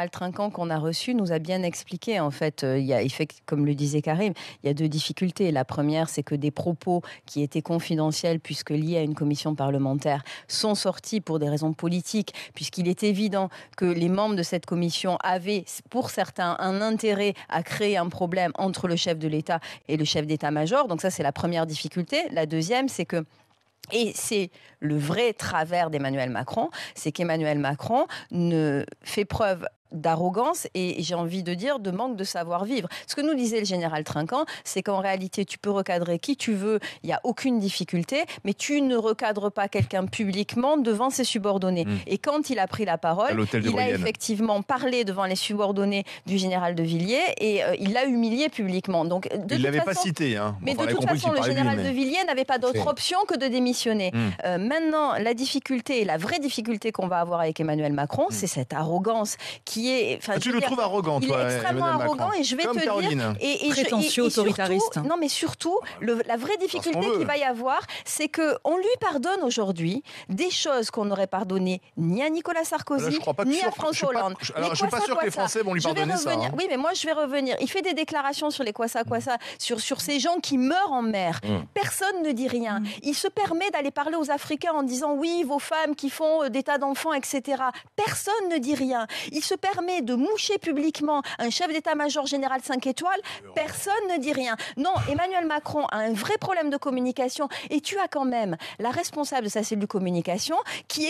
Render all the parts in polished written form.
Trinquant qu'on a reçu nous a bien expliqué, en fait, comme le disait Karim, il y a 2 difficultés. La première, c'est que des propos qui étaient confidentiels, puisque liés à une commission parlementaire, sont sortis pour des raisons politiques, puisqu'il est évident que les membres de cette commission avaient, pour certains, un intérêt à créer un problème entre le chef de l'État et le chef d'état-major. Donc ça, c'est la première difficulté. La deuxième, c'est que et c'est le vrai travers d'Emmanuel Macron, c'est qu'Emmanuel Macron ne fait preuve d'arrogance et j'ai envie de dire de manque de savoir-vivre. Ce que nous disait le général Trinquant, c'est qu'en réalité, tu peux recadrer qui tu veux, il n'y a aucune difficulté, mais tu ne recadres pas quelqu'un publiquement devant ses subordonnés. Et quand il a pris la parole, il a effectivement parlé devant les subordonnés du général de Villiers et il l'a humilié publiquement. Donc, il ne l'avait pas cité. Hein. Mais de toute façon, le général de Villiers n'avait pas d'autre option que de démissionner. Maintenant, la difficulté, la vraie difficulté qu'on va avoir avec Emmanuel Macron, c'est cette arrogance qui est... Tu le trouves arrogant, toi, il est extrêmement arrogant et je vais te dire... Prétentieux, autoritariste. Surtout, non, mais surtout, la vraie difficulté qu'il va y avoir, c'est qu'on lui pardonne aujourd'hui des choses qu'on n'aurait pardonné ni à Nicolas Sarkozy, ni à François Hollande. Alors, je ne suis pas sûr que les Français vont lui pardonner ça. Hein. Oui, mais moi, je vais revenir. Il fait des déclarations sur les quoi ça, sur ces gens qui meurent en mer. Personne ne dit rien. Il se permet d'aller parler aux Africains en disant, oui, vos femmes qui font des tas d'enfants, etc. Personne ne dit rien. Il se permet de moucher publiquement un chef d'état-major général 5 étoiles, personne ne dit rien. Non, Emmanuel Macron a un vrai problème de communication et tu as quand même la responsable de sa cellule communication qui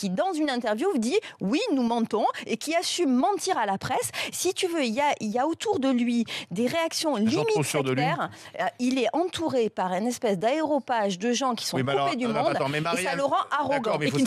dans une interview dit « oui, nous mentons » et qui assume mentir à la presse. Si tu veux, il y a autour de lui des réactions limite sectaires. Il est entouré par une espèce d'aéropage de gens qui sont coupés du monde et ça le rend arrogant. Mais il faut